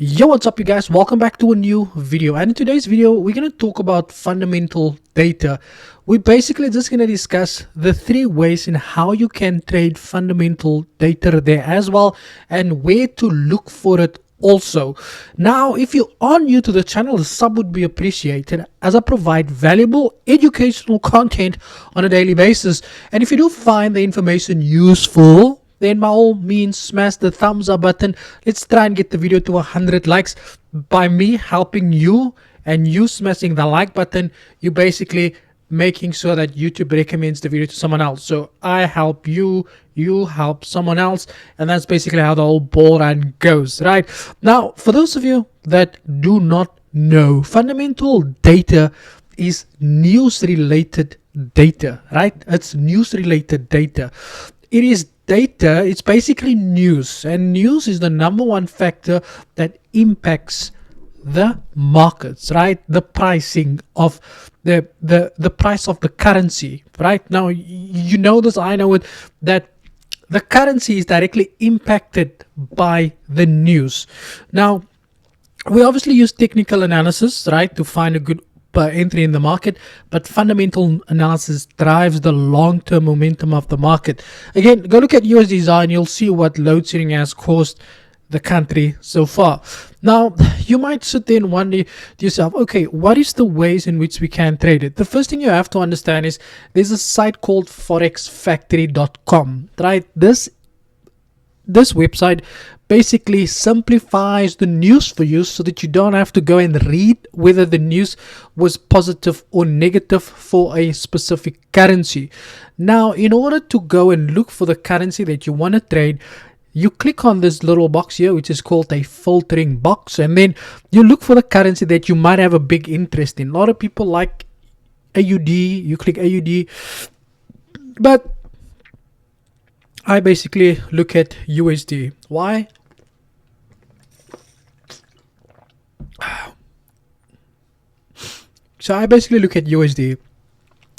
Yo, what's up you guys? Welcome back to a new video, and in today's video we're going to talk about fundamental data. We're basically just going to discuss the three ways in how you can trade fundamental data there as well, and where to look for it also. Now, if you are new to the channel, a sub would be appreciated, as I provide valuable educational content on a daily basis. And if you do find the information useful, then by all means smash the thumbs up button. Let's try and get the video to 100 likes. By me helping you and you smashing the like button, you basically making sure that YouTube recommends the video to someone else. So I help you, you help someone else, and that's basically how the whole ball run goes, right? Now, for those of you that do not know, fundamental data is news related data, right? It's news related data. It is data, it's basically news, and news is the number one factor that impacts the markets, right? The pricing of the price of the currency, right? Now, you know this, I know it, that the currency is directly impacted by the news. Now, we obviously use technical analysis, right, to find a good entry in the market, but fundamental analysis drives the long-term momentum of the market. Again, go look at USDX and you'll see what load shedding has caused the country so far. Now, you might sit there and wonder to yourself, okay, what is the ways in which we can trade it? The first thing you have to understand is there's a site called forexfactory.com, right? This website basically simplifies the news for you so that you don't have to go and read whether the news was positive or negative for a specific currency. Now, in order to go and look for the currency that you want to trade, you click on this little box here, which is called a filtering box, and then you look for the currency that you might have a big interest in. A lot of people like AUD, you click AUD, but I basically look at USD. Why? So I basically look at USD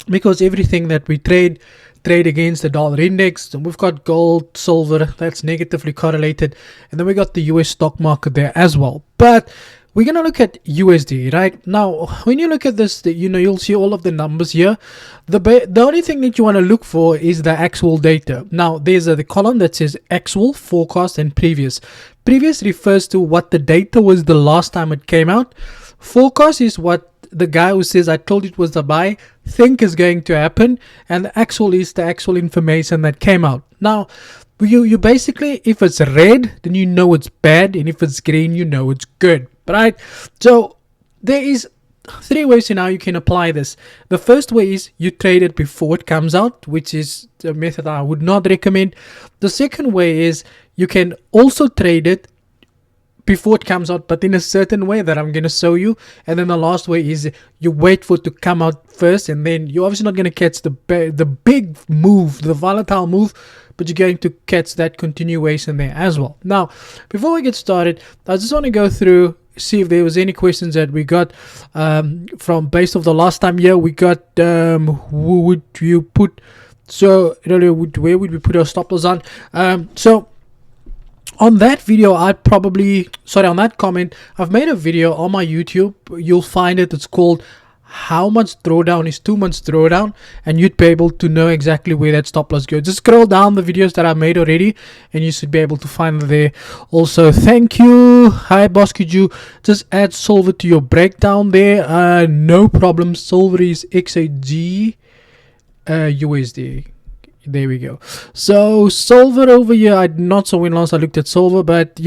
because everything that we trade against the dollar index. And we've got gold, silver, that's negatively correlated, and then we got the US stock market there as well. But we're going to look at USD, right? Now, when you look at this, you'll see all of the numbers here. The only thing that you want to look for is the actual data. Now, there's the column that says actual, forecast, and previous. Previous refers to what the data was the last time it came out. Forecast is what the guy who says, I told you it was the buy, think is going to happen. And the actual is the actual information that came out. Now, you basically, if it's red, then you know it's bad. And if it's green, you know it's good. Right? So there is three ways in how you can apply this. The first way is you trade it before it comes out, which is a method I would not recommend. The second way is you can also trade it before it comes out, but in a certain way that I'm going to show you. And then the last way is you wait for it to come out first, and then you're obviously not going to catch the big move, the volatile move, but you're going to catch that continuation there as well. Now, before we get started, I just want to go through, see if there was any questions that we got from based off the last time. Yeah, we got who would you put, so where would we put our stop loss on? So on that video, on that comment, I've made a video on my YouTube. You'll find it. It's called How Much Drawdown is Too Much Drawdown, and you'd be able to know exactly where that stop loss goes. Just scroll down the videos that I made already, and you should be able to find it there. Also, thank you. Hi, boss. Could you just add silver to your breakdown there? No problem. Silver is XAG USD. There we go. So silver over here, I not so when last I looked at silver, but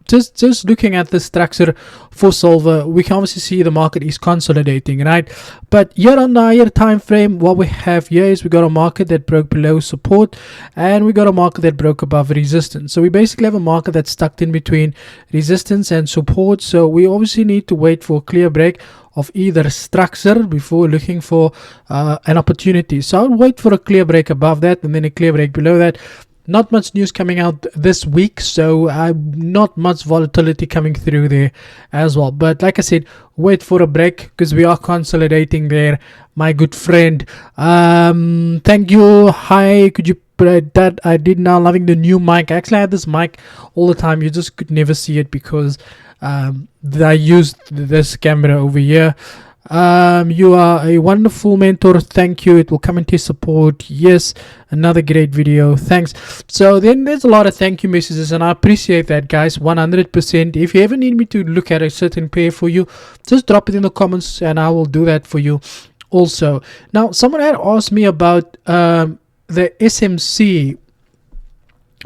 just looking at the structure for silver, we can obviously see the market is consolidating, right? But here on the higher time frame, what we have here is we got a market that broke below support, and we got a market that broke above resistance. So we basically have a market that's stuck in between resistance and support. So we obviously need to wait for a clear break of either structure before looking for an opportunity. So I'll wait for a clear break above that and then a clear break below that. Not much news coming out this week, so not much volatility coming through there as well. But like I said, wait for a break because we are consolidating there, my good friend. Thank you. Hi, could you that I did now. Loving the new mic. I actually had this mic all the time. You just could never see it because I used this camera over here. You are a wonderful mentor. Thank you. It will come into your support. Yes, another great video. Thanks. So then there's a lot of thank you messages, and I appreciate that, guys, 100%. If you ever need me to look at a certain pair for you, just drop it in the comments and I will do that for you also. Now, someone had asked me about the SMC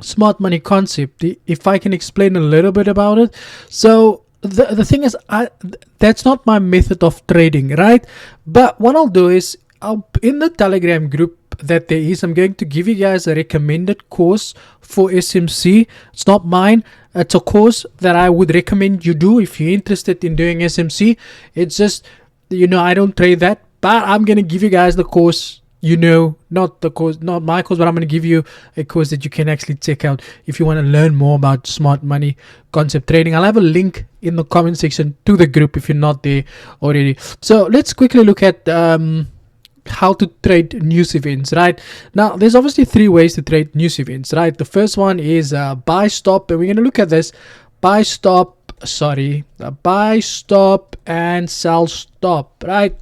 smart money concept, if I can explain a little bit about it. So the thing is, that's not my method of trading, right? But what I'll do is, in the Telegram group that there is, I'm going to give you guys a recommended course for SMC. It's not mine. It's a course that I would recommend you do if you're interested in doing SMC. It's just, I don't trade that, but I'm going to give you guys the course. Not the course, not my course, but I'm going to give you a course that you can actually check out if you want to learn more about smart money concept trading. I'll have a link in the comment section to the group if you're not there already. So let's quickly look at how to trade news events. Right now, there's obviously 3 ways to trade news events. Right, the first one is buy stop, and we're going to look at this buy stop and sell stop. Right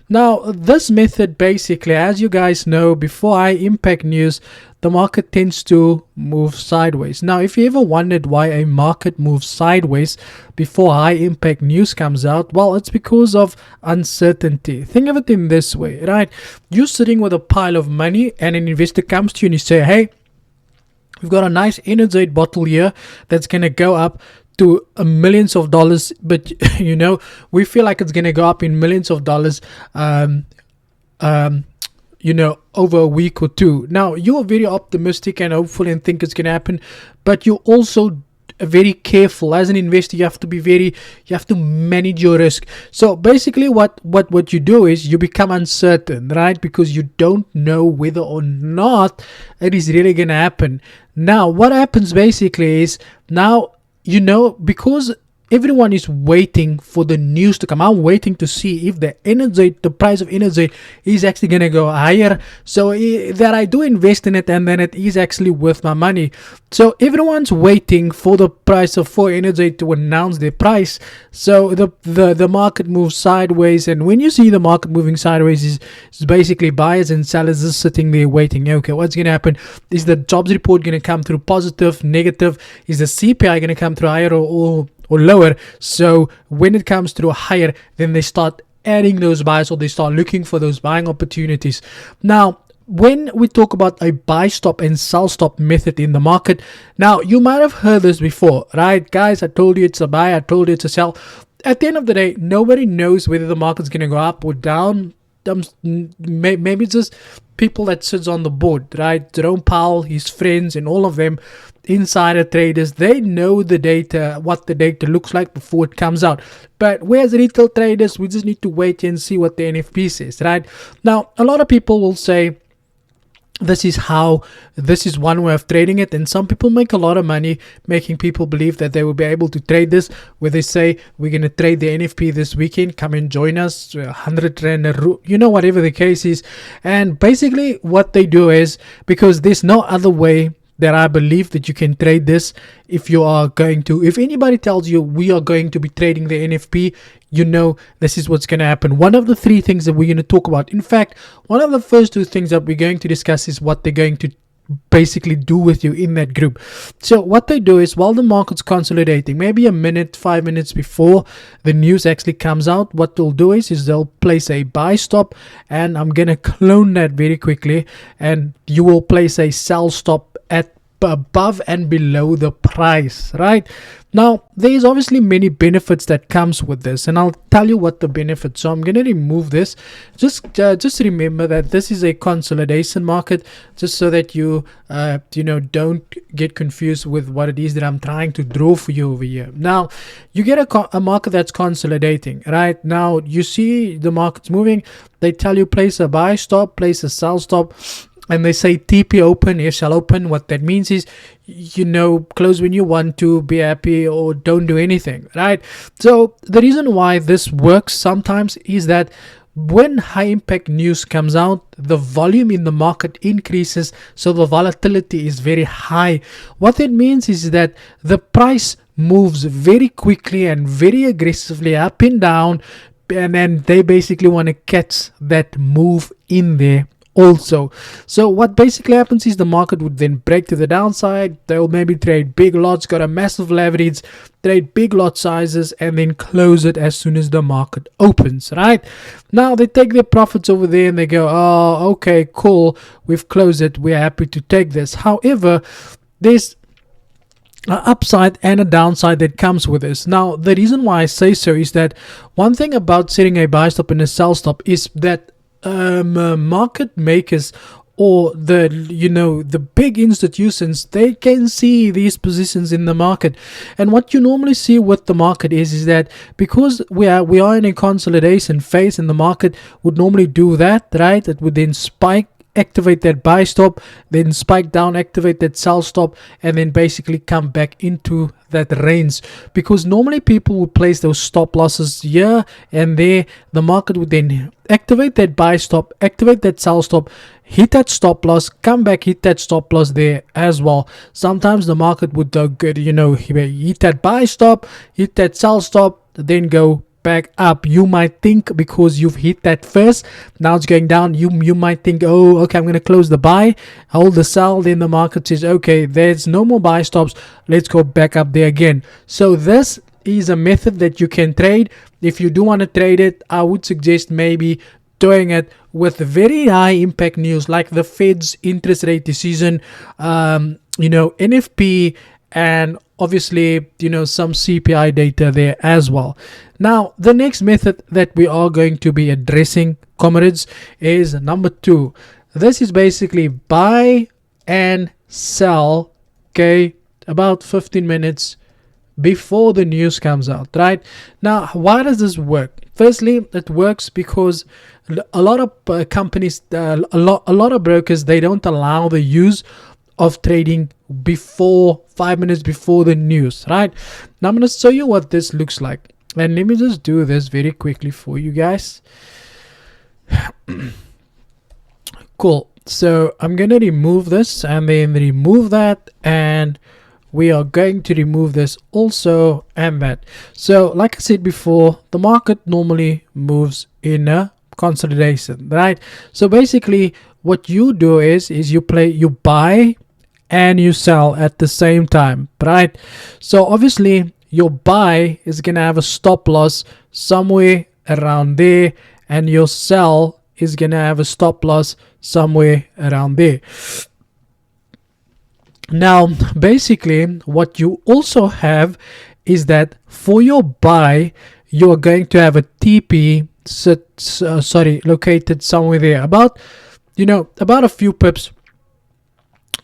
now, this method basically, as you guys know, before high impact news, the market tends to move sideways. Now, if you ever wondered why a market moves sideways before high impact news comes out, well, it's because of uncertainty. Think of it in this way, right? You're sitting with a pile of money and an investor comes to you and you say, hey, we've got a nice energy bottle here that's going to go up to millions of dollars, but we feel like it's going to go up in millions of dollars over a week or two. Now, you're very optimistic and hopeful and think it's going to happen, but you're also very careful. As an investor, you have to manage your risk. So basically what you do is you become uncertain, right? Because you don't know whether or not it is really going to happen. Now, what happens basically is, because everyone is waiting for the news to come. I'm waiting to see if the price of energy is actually going to go higher, so that I do invest in it and then it is actually worth my money. So everyone's waiting for the price of energy to announce their price. So the market moves sideways, and when you see the market moving sideways, is basically buyers and sellers just sitting there waiting. Okay, what's going to happen? Is the jobs report going to come through positive, negative? Is the CPI going to come through higher or lower? So when it comes through higher, then they start adding those buys, or they start looking for those buying opportunities. Now, when we talk about a buy stop and sell stop method in the market, now you might have heard this before, right? Guys, I told you it's a buy, I told you it's a sell. At the end of the day, nobody knows whether the market's going to go up or down. Maybe it's just people that sits on the board, right? Jerome Powell, his friends, and all of them, insider traders, they know the data, what the data looks like before it comes out. But whereas retail traders, we just need to wait and see what the NFP says, right? Now, a lot of people will say, this is one way of trading it, and some people make a lot of money making people believe that they will be able to trade this, where they say, we're going to trade the NFP this weekend, come and join us, 100 rand whatever the case is. And basically what they do is, because there's no other way that I believe that you can trade this, if anybody tells you we are going to be trading the NFP, this is what's going to happen. One of the 3 things that we're going to talk about, in fact, one of the first 2 things that we're going to discuss is what they're going to basically do with you in that group. So what they do is, while the market's consolidating, maybe a minute, 5 minutes before the news actually comes out, what they'll do is they'll place a buy stop, and I'm going to clone that very quickly, and you will place a sell stop at above and below the price. Right now, there's obviously many benefits that comes with this, and I'll tell you what the benefits. So I'm going to remove this. Just remember that this is a consolidation market, just so that you don't get confused with what it is that I'm trying to draw for you over here. Now, you get a market that's consolidating. Right now, you see the market's moving. They tell you place a buy stop, place a sell stop, and they say TP open, SL open. What that means is, close when you want to, be happy, or don't do anything, right? So the reason why this works sometimes is that when high impact news comes out, the volume in the market increases, so the volatility is very high. What that means is that the price moves very quickly and very aggressively up and down, and then they basically want to catch that move in there also. So what basically happens is the market would then break to the downside. They'll maybe trade big lots, got a massive leverage, trade big lot sizes, and then close it as soon as the market opens, right? Now they take their profits over there and they go, oh, okay, cool, we've closed it, we're happy to take this. However, there's an upside and a downside that comes with this. Now the reason why I say so is that one thing about setting a buy stop and a sell stop is that market makers or the big institutions, they can see these positions in the market. And what you normally see with the market is that because we are in a consolidation phase, and the market would normally do that, right? It would then spike, activate that buy stop, then spike down, activate that sell stop, and then basically come back into that range, because normally people would place those stop losses here and there. The market would then activate that buy stop, activate that sell stop, hit that stop loss, come back, hit that stop loss there as well. Sometimes the market would hit that buy stop, hit that sell stop, then go back up. You might think because you've hit that first, now it's going down, you might think, oh, okay, I'm going to close the buy, hold the sell, then the market says, okay, there's no more buy stops, let's go back up there again. So this is a method that you can trade. If you do want to trade it, I would suggest maybe doing it with very high impact news like the Fed's interest rate decision, NFP, and obviously some CPI data there as well. Now the next method that we are going to be addressing, comrades, is number 2. This is basically buy and sell, okay, about 15 minutes before the news comes out, right? Now why does this work? Firstly, it works because a lot of companies, a lot of brokers, they don't allow the use of trading before 5 minutes before the news, right? Now I'm going to show you what this looks like, and let me just do this very quickly for you guys. Cool. So I'm going to remove this and then remove that, and we are going to remove this also and that. So like I said before, the market normally moves in a consolidation, right? So basically what you do is you buy and you sell at the same time, right? So obviously your buy is gonna have a stop loss somewhere around there, and your sell is gonna have a stop loss somewhere around there. Now basically what you also have is that for your buy, you're going to have a TP located somewhere there, about a few pips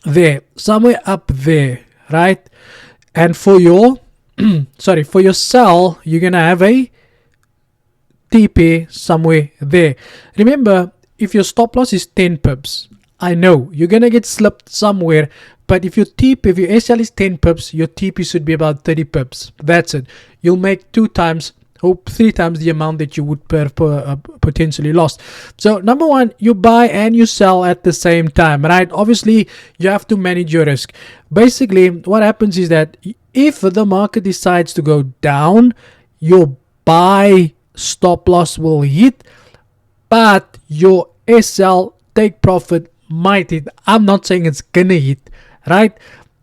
there, somewhere up there, right? And for your for your sell, you're gonna have a TP somewhere there. Remember, if your stop loss is 10 pips, I know you're gonna get slipped somewhere, but if your SL is 10 pips, your TP should be about 30 pips. That's it. You'll make 2 times or 3 times the amount that you would potentially lost. So number 1, you buy and you sell at the same time, right? Obviously you have to manage your risk. Basically what happens is that if the market decides to go down, your buy stop loss will hit, but your SL take profit might hit. I'm not saying it's gonna hit, right?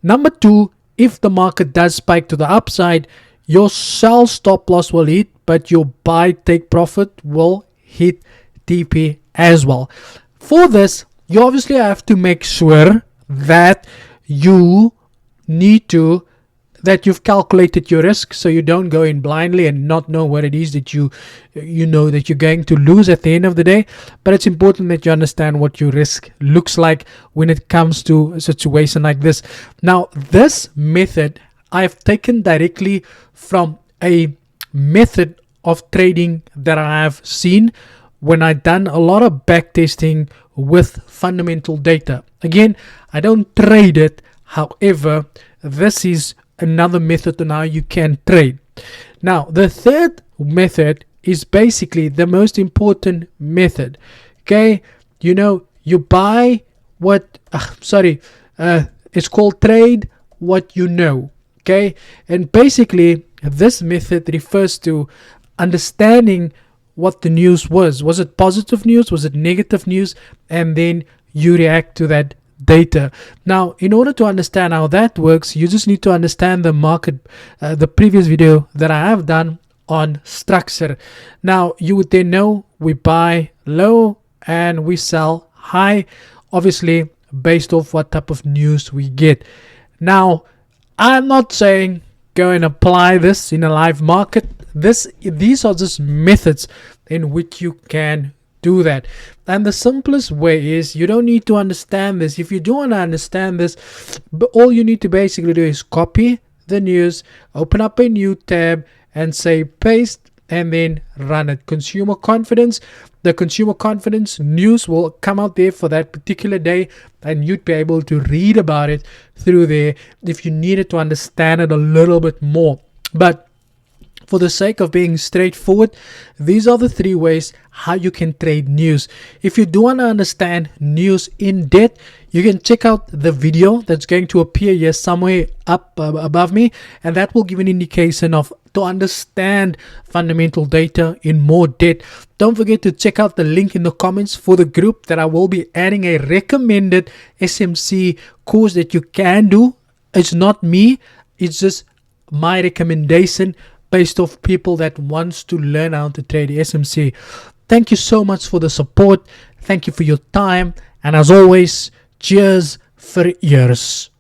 Number 2, if the market does spike to the upside, your sell stop loss will hit, but your buy take profit will hit TP as well. For this, you obviously have to make sure that you've calculated your risk, so you don't go in blindly and not know what it is that that you're going to lose at the end of the day. But it's important that you understand what your risk looks like when it comes to a situation like this. Now this method I've taken directly from a method of trading that I have seen when I've done a lot of back testing with fundamental data. Again, I don't trade it. However, this is another method on how you can trade. Now, the third method is basically the most important method. Okay, you buy what it's called trade what you know. Okay, and basically this method refers to understanding what the news was. Was it positive news? Was it negative news? And then you react to that data. Now, in order to understand how that works, you just need to understand the market, the previous video that I have done on structure. Now, you would then know we buy low and we sell high, obviously based off what type of news we get. Now, I'm not saying go and apply this in a live market. These are just methods in which you can do that. And the simplest way is, you don't need to understand this. If you don't want to understand this, but all you need to basically do is copy the news, open up a new tab and say paste, and then run it. Consumer confidence. The consumer confidence news will come out there for that particular day, and you'd be able to read about it through there if you needed to understand it a little bit more. But for the sake of being straightforward, these are the 3 ways how you can trade news. If you do want to understand news in depth, you can check out the video that's going to appear here somewhere up above me, and that will give an indication of to understand fundamental data in more depth. Don't forget to check out the link in the comments for the group that I will be adding a recommended SMC course that you can do. It's not me, it's just my recommendation based off people that wants to learn how to trade SMC. Thank you so much for the support. Thank you for your time. And as always, cheers for ears.